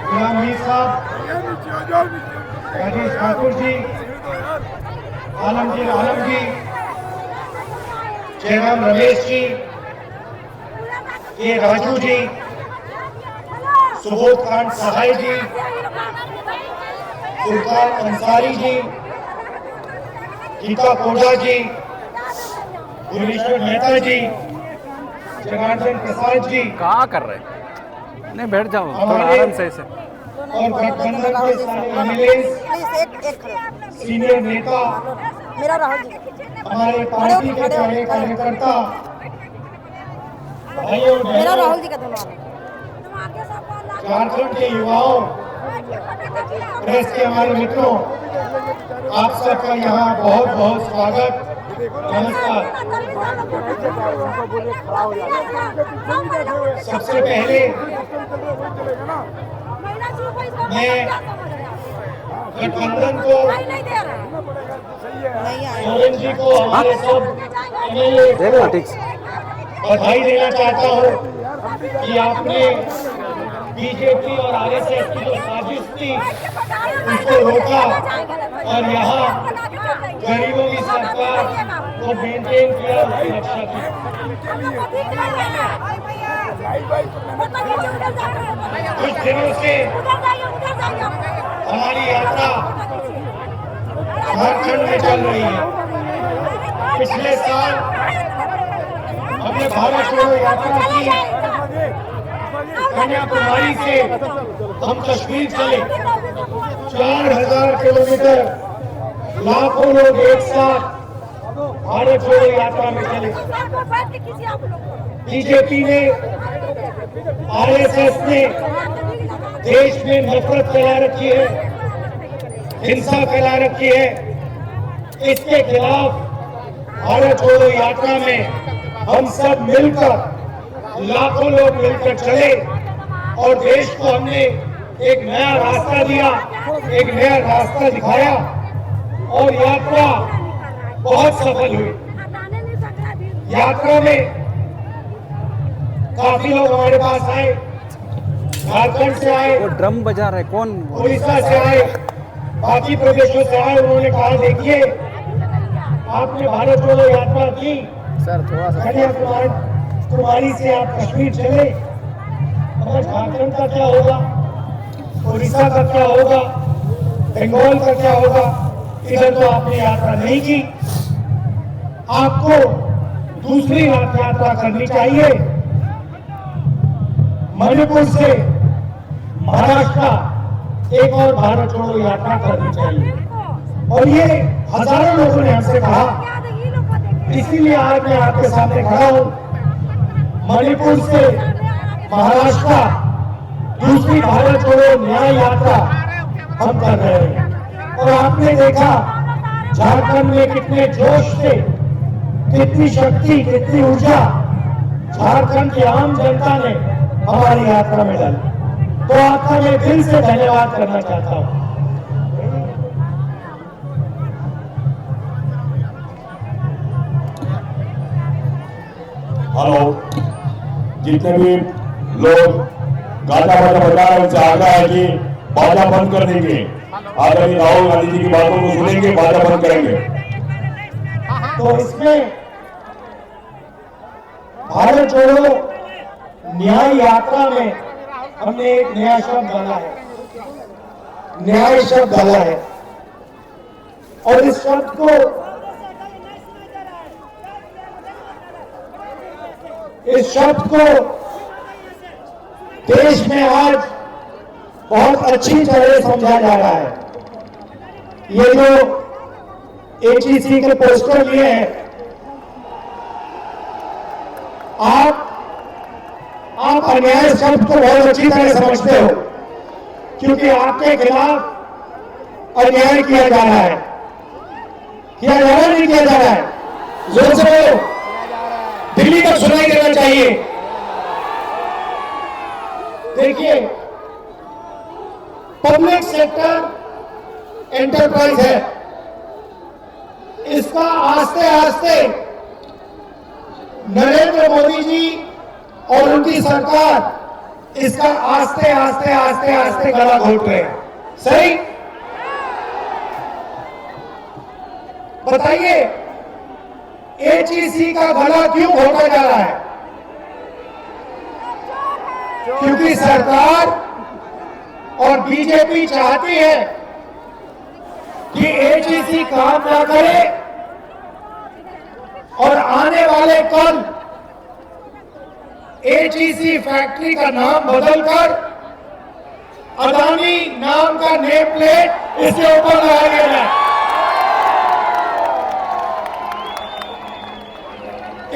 गुलाम मीर साहब, राजेश ठाकुर जी, आलमगीर आलम जी, जयराम रमेश जी, के राजू जी, सुबोध खान सहाय जी, सुल्तान अंसारी जी, गीता कोड़ा जी, भुवनेश्वर मेहता जी, जनार्दन प्रसाद जी, कहाँ कर रहे? नहीं, बैठ जाओ थोड़ा आराम से ऐसे। और गठबंधन के सारे एमएलए, सीनियर नेता, मेरा राहुल जी, हमारे पार्टी के बड़े कार्यकर्ता, भाइयों मेरा बहनों, राहुल जी का दोनों झारखंड के युवाओं, प्रेस के हमारे मित्रों, आप सबका यहाँ बहुत बहुत स्वागत, नमस्कार। सबसे पहले मैं गठबंधन को, सोरेन जी को, हमारे सब एमएलए देखो ठीक से। बधाई देना चाहता हूँ कि आपने बीजेपी और आरएसएस की जो साजिश थी उसको रोका और यहाँ गरीबों की सरकार को मेंटेन किया, उसकी रक्षा की। कुछ दिनों से हमारी यात्रा झारखंड में चल रही है। पिछले साल हमने भारत जोड़ो यात्रा की, कन्याकुमारी से हम कश्मीर चले, 4000 किलोमीटर, लाखों लोग एक साथ भारत जोड़ो यात्रा में चले। बीजेपी ने, आरएसएस ने देश में नफरत फैला रखी है, हिंसा फैला रखी है। इसके खिलाफ भारत जोड़ो यात्रा में हम सब मिलकर, लाखों लोग मिलकर चले और देश को हमने एक नया रास्ता दिया, एक नया रास्ता दिखाया और यात्रा बहुत सफल हुई। यात्रा में काफी लोग हमारे पास आए, झारखंड से आए, वो ड्रम बजा रहे कौन? उड़ीसा से आए, बाकी प्रदेशों से आए। उन्होंने कहा देखिए आपने भारत जोड़ो यात्रा की, सर थोड़ा सा कन्याकुमारी से आप कश्मीर चले, मगर झारखंड का क्या होगा, उड़ीसा का क्या होगा, बंगाल का क्या होगा? इधर तो आपने यात्रा नहीं की। आपको दूसरी यात्रा करनी चाहिए, मणिपुर से महाराष्ट्र एक और भारत जोड़ो यात्रा करनी चाहिए। और ये हजारों लोगों ने हमसे कहा, इसीलिए आज मैं आपके सामने खड़ा हूं। मणिपुर से महाराष्ट्र दूसरी भारत जोड़ो न्याय यात्रा हम कर रहे हैं और आपने देखा झारखंड में कितने जोश से, कितनी शक्ति, कितनी ऊर्जा झारखंड की आम जनता ने हमारी यात्रा में डाली। तो आपका मैं दिल से धन्यवाद करना चाहता हूं। हेलो, जितने भी लोग गाजा बाजा बजा रहे हैं उनसे आग्रह है कि बाजा बंद कर देंगे। आदरणीय राहुल गांधी जी की बातों को सुनेंगे, बाजा बंद करेंगे। तो इसमें भारत जोड़ो न्याय यात्रा में हमने एक नया शब्द डाला है, न्याय शब्द डाला है और इस शब्द को देश में आज बहुत अच्छी तरह समझा जा रहा है। ये जो एचईसी के पोस्टर लिए हैं, आप अन्याय शब्द को बहुत अच्छी तरह समझते हो, क्योंकि आपके खिलाफ अन्याय किया जा रहा है। किया जा रहा है, नहीं किया जा रहा है? जोर से बोलो, दिल्ली तक सुनाई देना चाहिए। देखिए, पब्लिक सेक्टर एंटरप्राइज है, इसका आस्ते आस्ते नरेंद्र मोदी जी और उनकी सरकार इसका आस्ते आस्ते आस्ते आस्ते गला घोट रहे हैं। सही? बताइए एचईसी का गला क्यों घोटा जा रहा है? क्योंकि सरकार और बीजेपी चाहती है कि एचईसी काम ना करे और आने वाले कल एचईसी फैक्ट्री का नाम बदलकर अदानी नाम का नेम प्लेट इसके ऊपर लगाया गया है।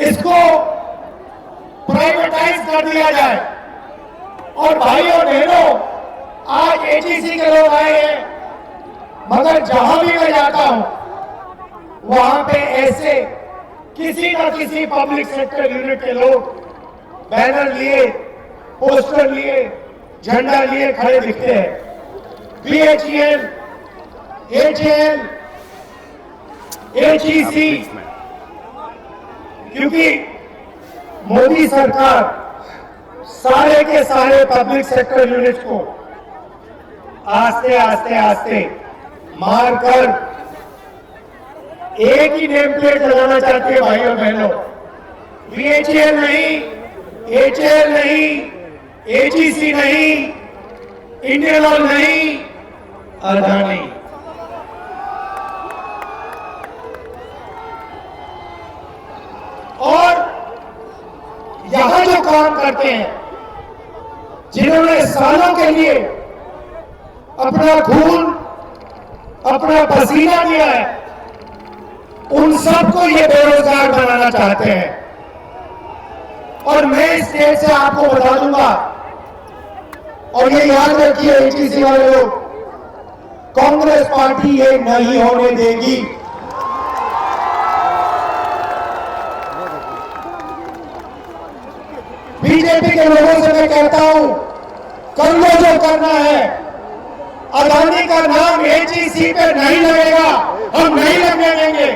इसको प्राइवेटाइज कर दिया जाए। और भाइयों बहनों, आज एचईसी के लोग आए हैं, मगर जहां भी मैं जाता हूं वहां पे ऐसे किसी न किसी पब्लिक सेक्टर यूनिट के लोग बैनर लिए, पोस्टर लिए, झंडा लिए खड़े दिखते हैं। बीएचईएल, एचएएल, एचईसी, क्योंकि मोदी सरकार सारे के सारे पब्लिक सेक्टर यूनिट्स को आस्ते आस्ते आस्ते मारकर एक ही नेम प्लेट लगाना चाहती है। भाइयों बहनों, बीएचईएल नहीं, एचएएल नहीं, एचईसी नहीं, इंडियन ऑयल नहीं, अदानी। और यहां जो काम करते हैं, जिन्होंने सालों के लिए अपना खून, अपना पसीना दिया है, उन सबको ये बेरोजगार बनाना चाहते हैं। और मैं इस स्टेज से आपको बता दूंगा, और ये याद रखिए एचईसी वाले लोग, कांग्रेस पार्टी ये नहीं होने देगी। बीजेपी के लोगों से मैं कहता हूं, कर लो जो करना है, अदानी का नाम एचईसी पे नहीं लगेगा, हम नहीं लगने देंगे।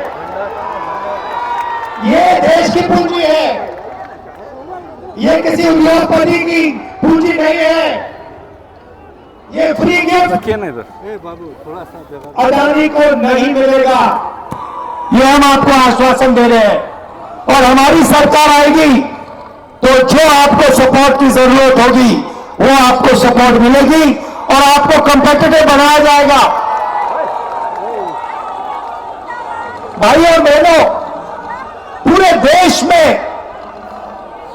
ये देश की पूंजी है, ये किसी उद्योगपति की पूंजी नहीं है, ये फ्री गिफ्ट रखिए ना इधर। बाबू थोड़ा सा जगह अदानी को नहीं मिलेगा, ये हम आपको आश्वासन दे रहे हैं। और हमारी सरकार आएगी तो जो आपको सपोर्ट की जरूरत होगी वो आपको सपोर्ट मिलेगी और आपको कंपेटिटिव बनाया जाएगा। भाई और बहनों, पूरे देश में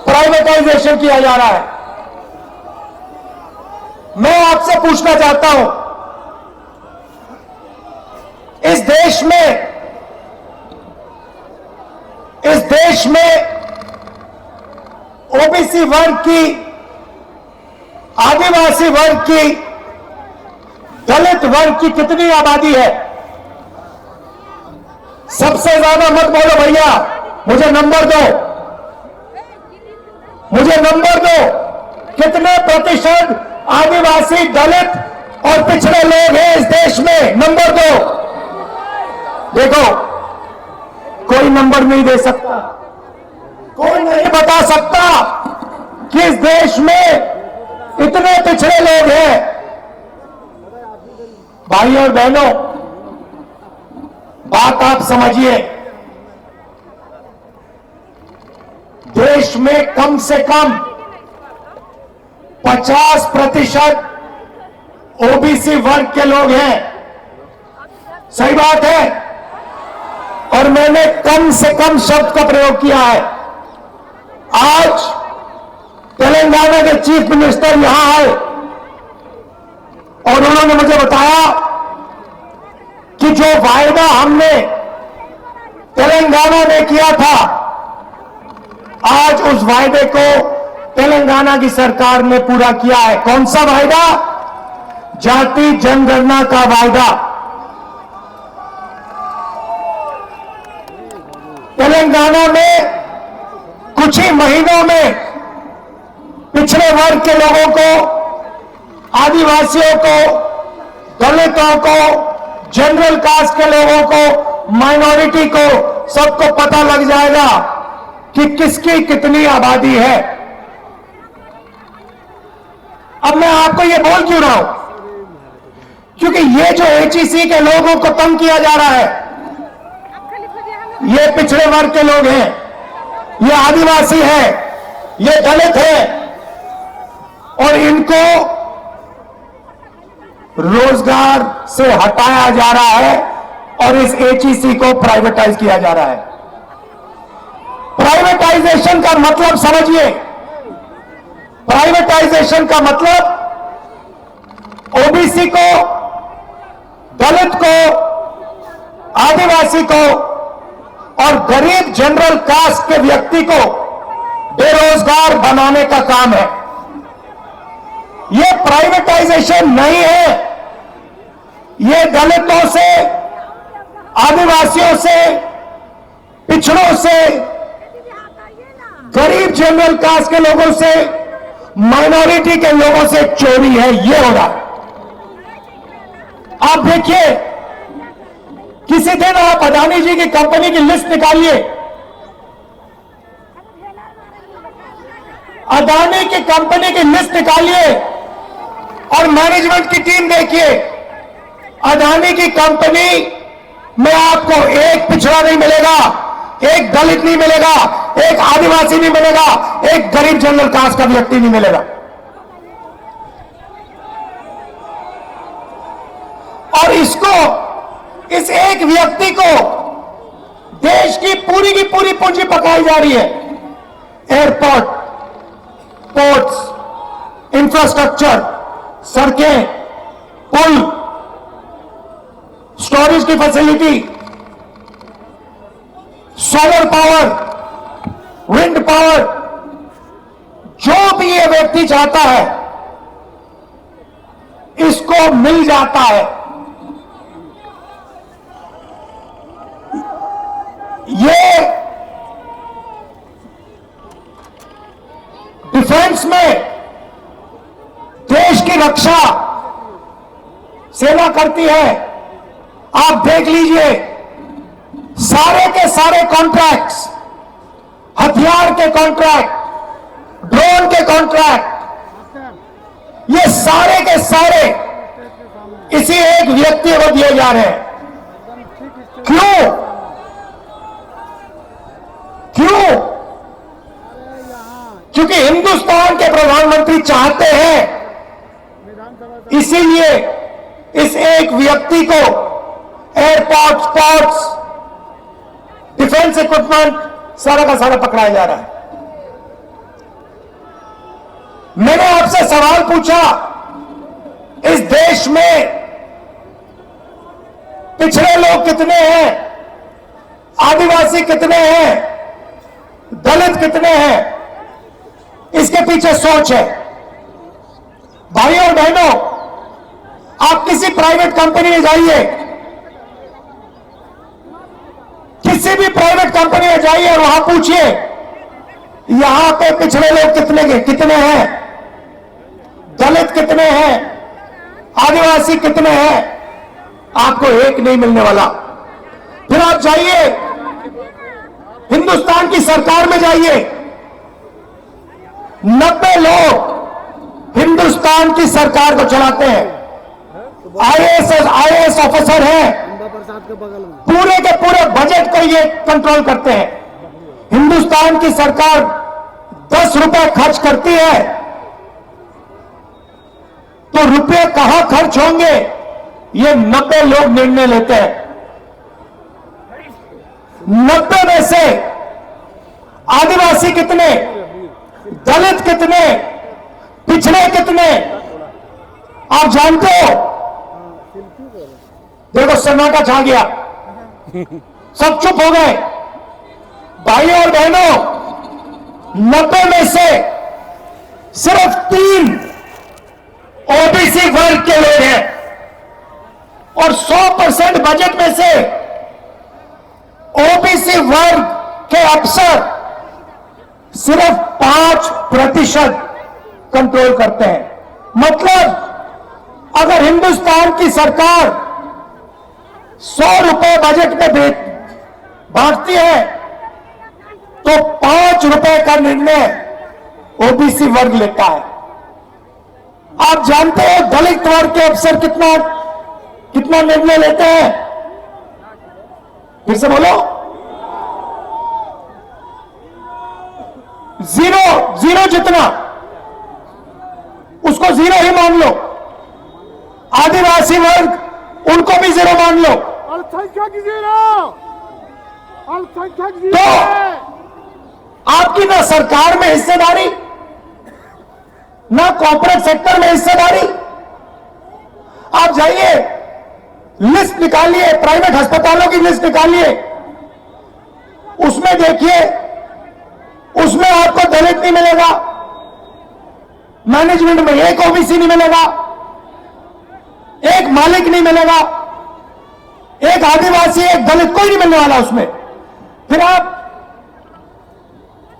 प्राइवेटाइजेशन किया जा रहा है। मैं आपसे पूछना चाहता हूं, इस देश में ओबीसी वर्ग की, आदिवासी वर्ग की, दलित वर्ग की कितनी आबादी है? सबसे ज्यादा मत बोलो भैया, मुझे नंबर दो, मुझे नंबर दो। कितने प्रतिशत आदिवासी, दलित और पिछड़े लोग हैं इस देश में? नंबर दो। देखो, कोई नंबर नहीं दे सकता, कोई नहीं बता सकता कि इस देश में इतने पिछड़े लोग हैं। भाई और बहनों, बात आप समझिए, देश में कम से कम 50% ओबीसी वर्ग के लोग हैं। सही बात है। और मैंने कम से कम शब्द का प्रयोग किया है। आज तेलंगाना के चीफ मिनिस्टर यहां आए और उन्होंने मुझे बताया कि जो वायदा हमने तेलंगाना में किया था, आज उस वायदे को तेलंगाना की सरकार ने पूरा किया है। कौन सा वायदा? जाति जनगणना का वायदा। तेलंगाना में कुछ ही महीनों में पिछड़े वर्ग के लोगों को, आदिवासियों को, दलितों को, जनरल कास्ट के लोगों को, माइनॉरिटी को, सबको पता लग जाएगा कि किसकी कितनी आबादी है। अब मैं आपको ये बोल क्यों रहा हूं? क्योंकि ये जो HEC के लोगों को तंग किया जा रहा है, ये पिछड़े वर्ग के लोग हैं, ये आदिवासी है, ये दलित है, और इनको रोजगार से हटाया जा रहा है और इस HEC को प्राइवेटाइज किया जा रहा है। प्राइवेटाइजेशन का मतलब समझिए। प्राइवेटाइजेशन का मतलब ओबीसी को, दलित को, आदिवासी को और गरीब जनरल कास्ट के व्यक्ति को बेरोजगार बनाने का काम है। यह प्राइवेटाइजेशन नहीं है। यह दलितों से, आदिवासियों से, पिछड़ों से, गरीब जनरल कास्ट के लोगों से, माइनॉरिटी के लोगों से चोरी है। यह हो रहा है। आप देखिए, किसी दिन आप अदानी जी की कंपनी की लिस्ट निकालिए, अदानी की कंपनी की लिस्ट निकालिए और मैनेजमेंट की टीम देखिए। अदानी की कंपनी में आपको एक पिछड़ा नहीं मिलेगा, एक दलित नहीं मिलेगा, एक आदिवासी नहीं मिलेगा, एक गरीब जनरल कास्ट का व्यक्ति नहीं मिलेगा। और इसको, इस एक व्यक्ति को देश की पूरी पूंजी पकाई जा रही है। एयरपोर्ट, पोर्ट्स, इंफ्रास्ट्रक्चर, सड़कें, पुल, स्टोरेज की facility, solar power, wind power, जो भी ये व्यक्ति चाहता है इसको मिल जाता है। ये डिफेंस में देश की रक्षा सेना करती है। आप देख लीजिए, सारे के सारे कॉन्ट्रैक्ट्स, हथियार के कॉन्ट्रैक्ट, ड्रोन के कॉन्ट्रैक्ट, ये सारे के सारे इसी एक व्यक्ति को दिए जा रहे हैं। क्यों? क्यों? क्योंकि हिंदुस्तान के प्रधानमंत्री चाहते हैं, इसीलिए इस एक व्यक्ति को एयरपोर्ट, पोर्ट्स, डिफेंस इक्विपमेंट सारा का सारा पकड़ाया जा रहा है। मैंने आपसे सवाल पूछा, इस देश में पिछड़े लोग कितने हैं, आदिवासी कितने हैं, दलित कितने हैं? इसके पीछे सोच है। भाइयों और बहनों, आप किसी प्राइवेट कंपनी में जाइए, किसी भी प्राइवेट कंपनी में जाइए और वहां पूछिए यहां पे पिछड़े लोग कितने हैं, दलित कितने हैं, आदिवासी कितने हैं? आपको एक नहीं मिलने वाला। फिर आप जाइए, हिंदुस्तान की सरकार में जाइए, 90 लोग हिंदुस्तान की सरकार को चलाते हैं। आईएएस ऑफिसर हैं, पूरे के पूरे बजट को ये कंट्रोल करते हैं। हिंदुस्तान की सरकार 10 रुपए खर्च करती है तो रुपए कहां खर्च होंगे, ये 90 लोग निर्णय लेते हैं। 90 में से आदिवासी कितने, दलित कितने, पिछड़े कितने, आप जानते हो? देखो, सन्नाटा छा गया, सब चुप हो गए। भाइयों और बहनों, 90 में से सिर्फ 3 ओबीसी वर्ग के लोग हैं और 100% बजट में से ओबीसी वर्ग के अफसर सिर्फ 5% कंट्रोल करते हैं। मतलब अगर हिंदुस्तान की सरकार 100 रुपए बजट में बांटती है तो 5 रुपए का निर्णय ओबीसी वर्ग लेता है। आप जानते हो दलित वर्ग के अफसर कितना कितना निर्णय लेते हैं? फिर से बोलो, जीरो जितना, उसको जीरो ही मान लो। आदिवासी वर्ग, उनको भी जीरो मान लो। अल्पसंख्यक जीरो, अल्पसंख्यक जीरो। तो आपकी ना सरकार में हिस्सेदारी, ना कॉर्पोरेट सेक्टर में हिस्सेदारी। आप जाइए, लिस्ट निकालिए, प्राइवेट अस्पतालों की लिस्ट निकालिए, उसमें देखिए, उसमें आपको दलित नहीं मिलेगा, मैनेजमेंट में एक ओबीसी नहीं मिलेगा, एक मालिक नहीं मिलेगा, एक आदिवासी, एक दलित, कोई नहीं मिलने वाला उसमें। फिर आप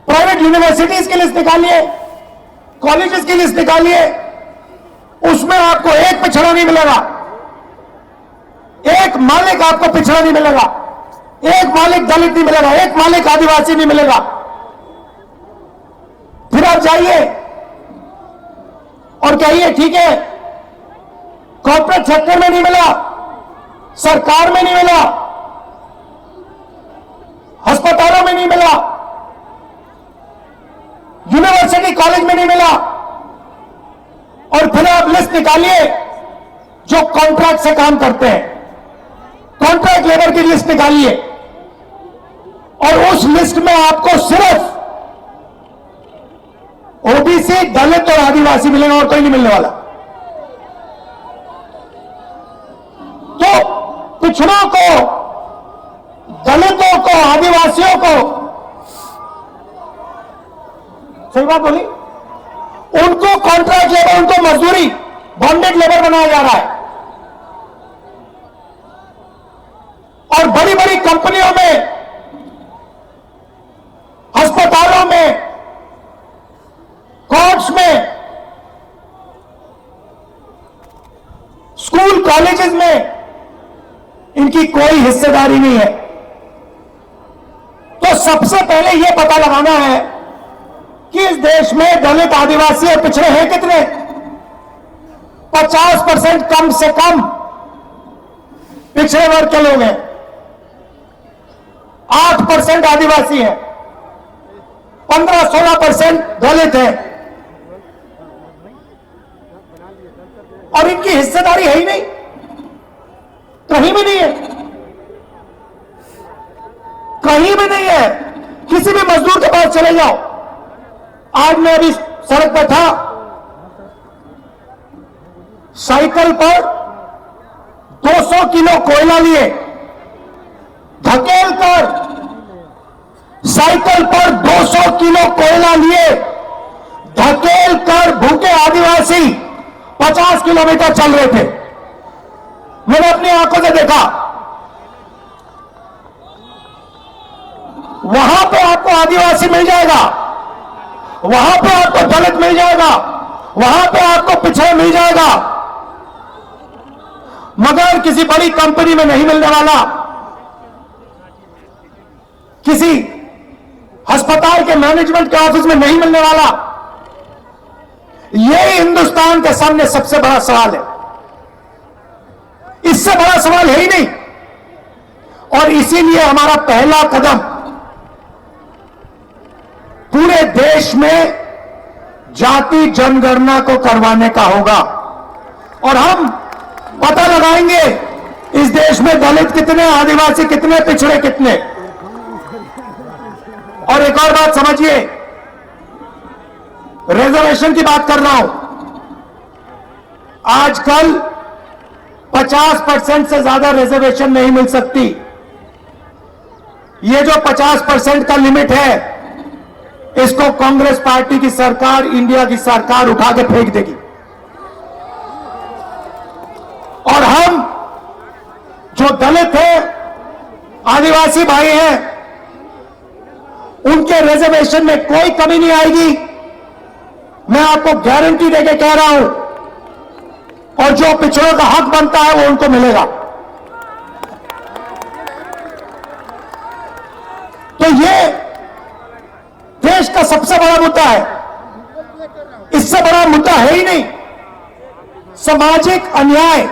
प्राइवेट यूनिवर्सिटीज की लिस्ट निकालिए, कॉलेजेस की लिस्ट निकालिए, उसमें आपको एक पिछड़ा नहीं मिलेगा, एक मालिक आपको पिछड़ा नहीं मिलेगा, एक मालिक दलित नहीं मिलेगा, एक मालिक आदिवासी नहीं मिलेगा। फिर आप जाइए और कहिए ठीक है, कॉर्पोरेट सेक्टर में नहीं मिला, सरकार में नहीं मिला, अस्पतालों में नहीं मिला, यूनिवर्सिटी कॉलेज में नहीं मिला। और फिर आप लिस्ट निकालिए जो कॉन्ट्रैक्ट से काम करते हैं, कॉन्ट्रैक्ट लेबर की लिस्ट निकालिए, और उस लिस्ट में आपको सिर्फ ओबीसी, दलित और आदिवासी मिलेगा, और कोई नहीं मिलने वाला। तो पिछड़ों को, दलितों को, आदिवासियों को, सही बात बोली, उनको कॉन्ट्रैक्ट लेबर, उनको मजदूरी, बॉन्डेड लेबर बनाया जा रहा है। और बड़ी बड़ी कंपनियों में, अस्पतालों में, कोर्ट्स में, स्कूल कॉलेजेस में इनकी कोई हिस्सेदारी नहीं है। तो सबसे पहले यह पता लगाना है कि इस देश में दलित, आदिवासी और पिछड़े हैं कितने। 50% कम से कम पिछड़े वर्ग के लोग हैं, 8% आदिवासी हैं, 15-16% दलित हैं, और इनकी हिस्सेदारी है ही नहीं, कहीं भी नहीं है, कहीं भी नहीं है। किसी भी मजदूर के पास चले जाओ। आज मैं अभी सड़क पर था, साइकिल पर 200 किलो कोयला लिए, धकेल कर साइकिल पर 200 किलो कोयला लिए, धकेल कर भूखे आदिवासी 50 किलोमीटर चल रहे थे। मैंने अपनी आंखों से देखा। वहां पे आपको आदिवासी मिल जाएगा, वहां पे आपको दलित मिल जाएगा, वहां पे आपको पिछड़े मिल जाएगा, मगर किसी बड़ी कंपनी में नहीं मिलने वाला, किसी अस्पताल के मैनेजमेंट के ऑफिस में नहीं मिलने वाला। यही हिंदुस्तान के सामने सबसे बड़ा सवाल है, इससे बड़ा सवाल है ही नहीं। और इसीलिए हमारा पहला कदम पूरे देश में जाति जनगणना को करवाने का होगा, और हम पता लगाएंगे इस देश में दलित कितने, आदिवासी कितने, पिछड़े कितने। और एक और बात समझिए, रिजर्वेशन की बात कर रहा हूं। आजकल 50% से ज्यादा रिजर्वेशन नहीं मिल सकती। ये जो 50% का लिमिट है, इसको कांग्रेस पार्टी की सरकार, इंडिया की सरकार उठा के फेंक देगी। और हम जो दलित हैं, आदिवासी भाई हैं, उनके रिजर्वेशन में कोई कमी नहीं आएगी, मैं आपको गारंटी देके कह रहा हूं। और जो पिछड़ों का हक बनता है वो उनको मिलेगा। तो ये देश का सबसे बड़ा मुद्दा है, इससे बड़ा मुद्दा है ही नहीं। सामाजिक अन्याय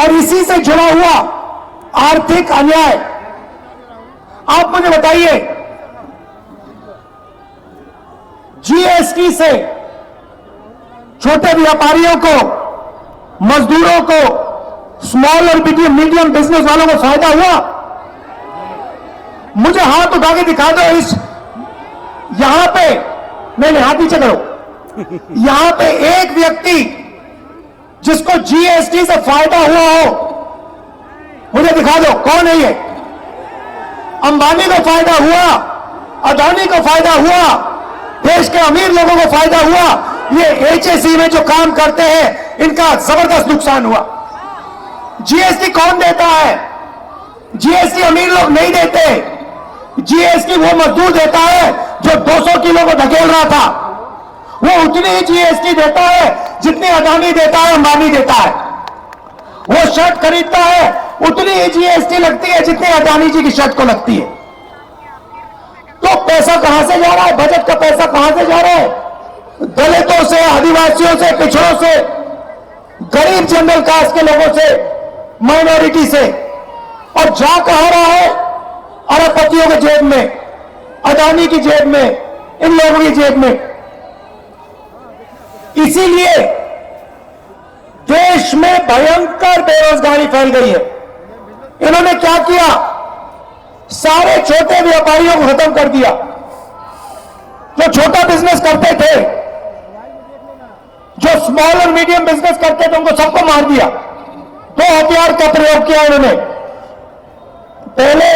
और इसी से जुड़ा हुआ आर्थिक अन्याय। आप मुझे बताइए, जीएसटी से छोटे व्यापारियों को, मजदूरों को, स्मॉल और मीडियम बिजनेस वालों को फायदा हुआ? मुझे हाथ उठा के दिखा दो। इस यहां पे नहीं, हाथ नीचे करो। यहां पे एक व्यक्ति जिसको जीएसटी से फायदा हुआ हो, मुझे दिखा दो। कौन है ये? अंबानी को फायदा हुआ, अदानी को फायदा हुआ, देश के अमीर लोगों को फायदा हुआ। ये एचएसई में जो काम करते हैं इनका जबरदस्त नुकसान हुआ। जीएसटी कौन देता है? जीएसटी अमीर लोग नहीं देते। जीएसटी वो मजदूर देता है जो 200 किलो को धकेल रहा था। वो उतनी ही जीएसटी देता है जितनी अदानी देता है, अंबानी देता है। वो शर्ट खरीदता है, उतनी ही जीएसटी लगती है जितनी अदानी जी की शर्ट को लगती है। तो पैसा कहां से जा रहा है? बजट का पैसा कहां से जा रहा है? दलितों से, आदिवासियों से, पिछड़ों से, गरीब जनरल कास्ट के लोगों से, माइनॉरिटी से। और जा कहां रहा है? अरबपतियों के जेब में, अदानी की जेब में, इन लोगों की जेब में। इसीलिए देश में भयंकर बेरोजगारी फैल गई है। इन्होंने क्या किया? सारे छोटे व्यापारियों को खत्म कर दिया। जो छोटा बिजनेस करते थे, जो स्मॉल और मीडियम बिजनेस करते थे, उनको सबको मार दिया। दो हथियार का प्रयोग किया इन्होंने। पहले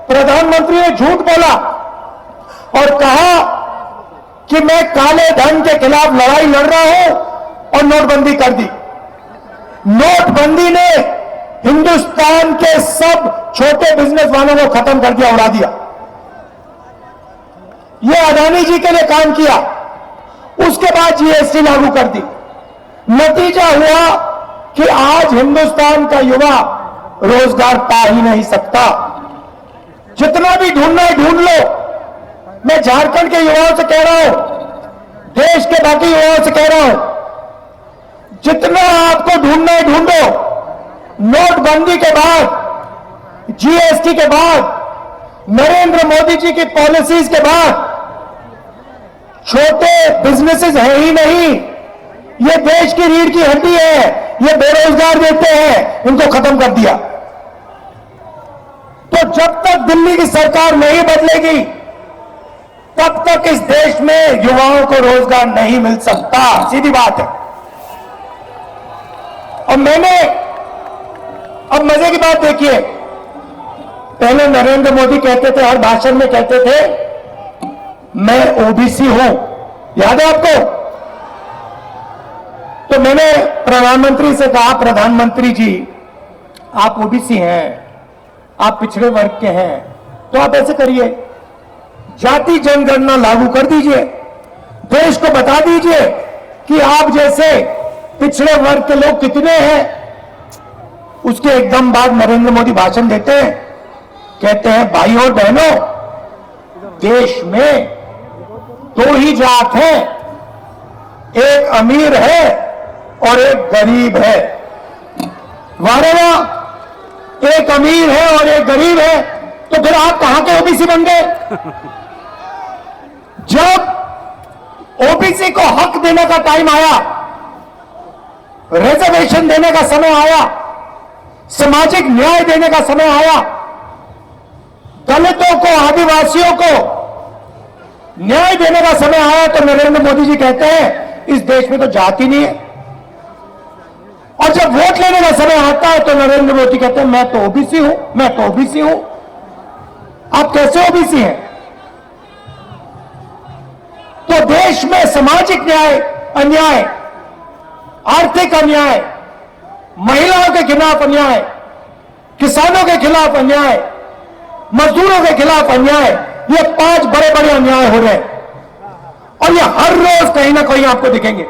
प्रधानमंत्री ने झूठ बोला और कहा कि मैं काले धन के खिलाफ लड़ाई लड़ रहा हूं और नोटबंदी कर दी। नोटबंदी ने हिंदुस्तान के सब छोटे बिजनेस वालों को खत्म कर दिया, उड़ा दिया। यह अदानी जी के लिए काम किया। उसके बाद जीएसटी लागू कर दी। नतीजा हुआ कि आज हिंदुस्तान का युवा रोजगार पा ही नहीं सकता। जितना भी ढूंढना है ढूंढ लो। मैं झारखंड के युवाओं से कह रहा हूं, देश के बाकी युवाओं से कह रहा हूं, जितना आपको ढूंढना है ढूंढो। नोटबंदी के बाद, जीएसटी के बाद, नरेंद्र मोदी जी की पॉलिसीज के बाद छोटे बिजनेसेस है ही नहीं। ये देश की रीढ़ की हड्डी है। ये बेरोजगार देते हैं, इनको खत्म कर दिया। तो जब तक दिल्ली की सरकार नहीं बदलेगी, तब तक इस देश में युवाओं को रोजगार नहीं मिल सकता। सीधी बात है। और मैंने, अब मजे की बात देखिए, पहले नरेंद्र मोदी कहते थे, हर भाषण में कहते थे, मैं ओबीसी हूं। याद है आपको? तो मैंने प्रधानमंत्री से कहा, प्रधानमंत्री जी आप ओबीसी हैं, आप पिछड़े वर्ग के हैं, तो आप ऐसे करिए, जाति जनगणना लागू कर दीजिए। देश को बता दीजिए कि आप जैसे पिछड़े वर्ग के लोग कितने हैं। उसके एकदम बाद नरेंद्र मोदी भाषण देते हैं, कहते हैं, भाई और बहनों, देश में दो ही जात हैं, एक अमीर है और एक गरीब है। वारे वाह, एक अमीर है और एक गरीब है, तो फिर आप कहां के ओबीसी बन गए? जब ओबीसी को हक देने का टाइम आया, रिजर्वेशन देने का समय आया, सामाजिक न्याय देने का समय आया, दलितों को, आदिवासियों को न्याय देने का समय आया, तो नरेंद्र मोदी जी कहते हैं इस देश में तो जाति नहीं है। और जब वोट लेने का समय आता है तो नरेंद्र मोदी कहते हैं मैं तो ओबीसी हूं, मैं तो ओबीसी हूं। आप कैसे ओबीसी हैं? तो देश में सामाजिक न्याय, अन्याय, आर्थिक अन्याय, महिलाओं के खिलाफ अन्याय, किसानों के खिलाफ अन्याय, मजदूरों के खिलाफ अन्याय, ये 5 बड़े बड़े अन्याय हो रहे हैं। और ये हर रोज कहीं ना कहीं आपको दिखेंगे।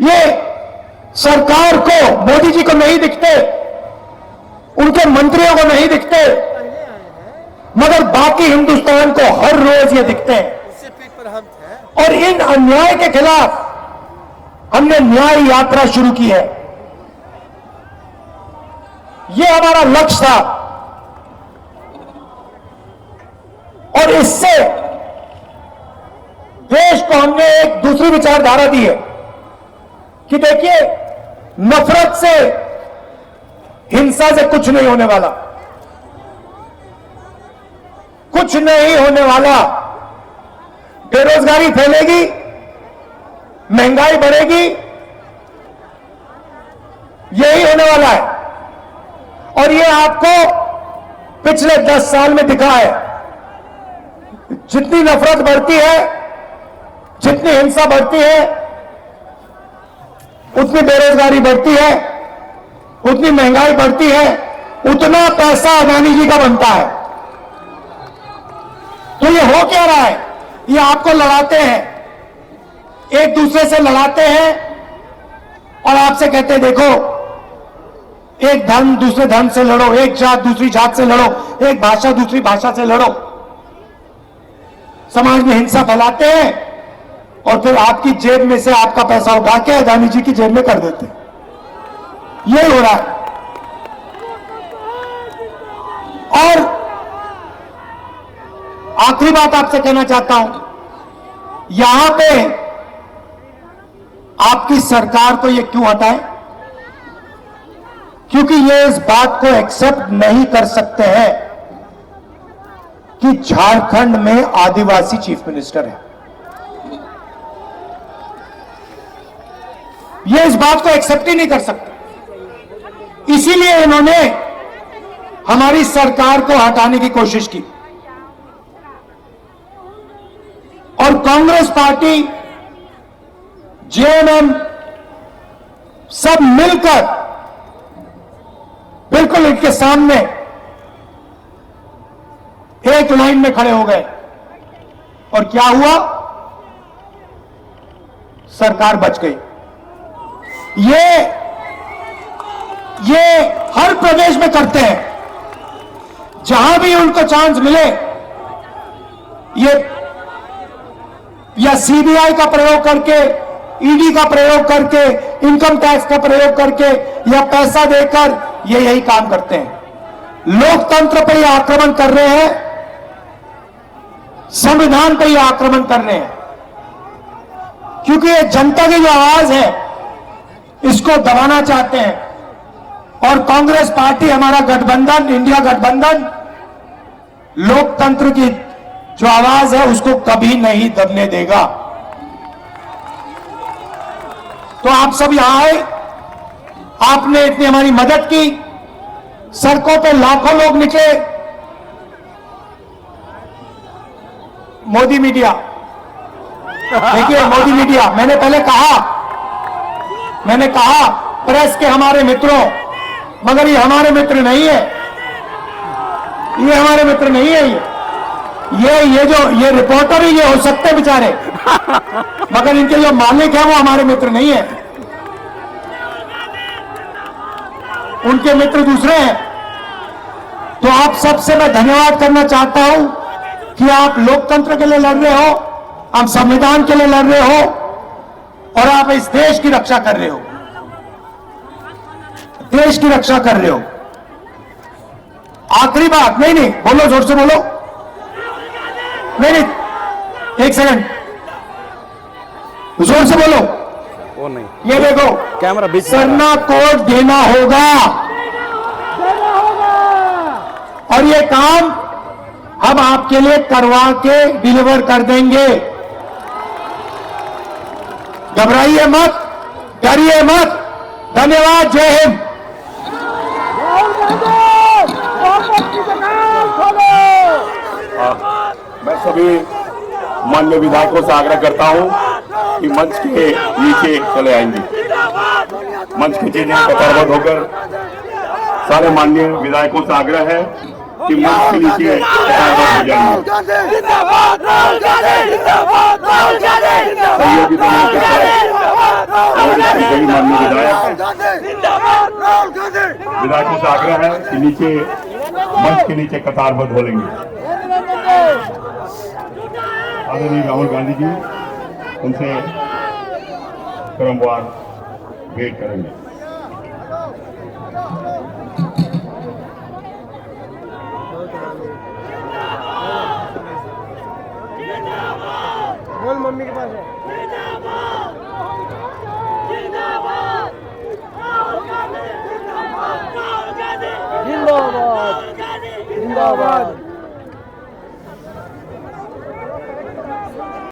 ये सरकार को, मोदी जी को नहीं दिखते, उनके मंत्रियों को नहीं दिखते, मगर बाकी हिंदुस्तान को हर रोज ये दिखते हैं। और इन अन्याय के खिलाफ हमने न्याय यात्रा शुरू की है। यह हमारा लक्ष्य था और इससे देश को हमने एक दूसरी विचारधारा दी है कि देखिए, नफरत से, हिंसा से कुछ नहीं होने वाला, कुछ नहीं होने वाला। बेरोजगारी फैलेगी, महंगाई बढ़ेगी, यही होने वाला है। और ये आपको पिछले 10 साल में दिखा है। जितनी नफरत बढ़ती है, जितनी हिंसा बढ़ती है, उतनी बेरोजगारी बढ़ती है, उतनी महंगाई बढ़ती है, उतना पैसा अदानी जी का बनता है। तो ये हो क्या रहा है? ये आपको लड़ाते हैं, एक दूसरे से लड़ाते हैं और आपसे कहते हैं देखो, एक धर्म दूसरे धर्म से लड़ो, एक जात दूसरी जात से लड़ो, एक भाषा दूसरी भाषा से लड़ो। समाज में हिंसा फैलाते हैं और फिर आपकी जेब में से आपका पैसा उठा के अदानी जी की जेब में कर देते हैं। यही हो रहा है। और आखिरी बात आपसे कहना चाहता हूं, यहां पे आपकी सरकार को ये क्यों हटाए? क्योंकि ये इस बात को एक्सेप्ट नहीं कर सकते हैं कि झारखंड में आदिवासी चीफ मिनिस्टर है। ये इस बात को एक्सेप्ट ही नहीं कर सकते। इसीलिए इन्होंने हमारी सरकार को हटाने की कोशिश की और कांग्रेस पार्टी, जेएमएम सब मिलकर बिल्कुल इनके सामने एक लाइन में खड़े हो गए। और क्या हुआ? सरकार बच गई। ये हर प्रदेश में करते हैं, जहां भी उनको चांस मिले, ये या सीबीआई का प्रयोग करके, ईडी का प्रयोग करके, इनकम टैक्स का प्रयोग करके या पैसा देकर ये यही काम करते हैं। लोकतंत्र पर ये आक्रमण कर रहे हैं, संविधान पर ये आक्रमण कर रहे हैं, क्योंकि ये जनता की जो आवाज है इसको दबाना चाहते हैं। और कांग्रेस पार्टी, हमारा गठबंधन, इंडिया गठबंधन, लोकतंत्र की जो आवाज है उसको कभी नहीं दबने देगा। तो आप सब यहां आए, आपने इतनी हमारी मदद की, सड़कों पे लाखों लोग निकले। मोदी मीडिया, देखिए मोदी मीडिया, मैंने कहा प्रेस के हमारे मित्रों, मगर ये हमारे मित्र नहीं है, ये हमारे मित्र नहीं है। ये रिपोर्टर ही ये हो सकते हैं बेचारे, मगर इनके जो मालिक हैं वो हमारे मित्र नहीं है, उनके मित्र दूसरे हैं। तो आप सबसे मैं धन्यवाद करना चाहता हूं कि आप लोकतंत्र के लिए लड़ रहे हो, आप संविधान के लिए लड़ रहे हो और आप इस देश की रक्षा कर रहे हो, देश की रक्षा कर रहे हो। आखिरी बात, नहीं बोलो, जोर से बोलो, नहीं, एक सेकंड, जोर से बोलो। वो नहीं, ये देखो, कैमरा बीच में। सरना कोड देना होगा और ये काम हम आपके लिए करवा के डिलीवर कर देंगे। घबराइए मत, डरिए मत। धन्यवाद, जय हिंद। मैं सभी माननीय विधायकों से आग्रह करता हूं कि मंच के नीचे चले आएंगे। मंच के नीचे कतारबद्ध होकर सारे माननीय विधायकों से आग्रह है कि मंच के नीचे कतारबद्ध हो जाएंगे। सहयोगी माननीय विधायकों से आग्रह है कि नीचे मंच के नीचे कतारबद्ध हो लेंगे। आदरणीय राहुल गांधी जी, उनसे क्रमवार भेंट करेंगे। बोल मम्मी के पास है। जिंदाबाद जिंदाबाद।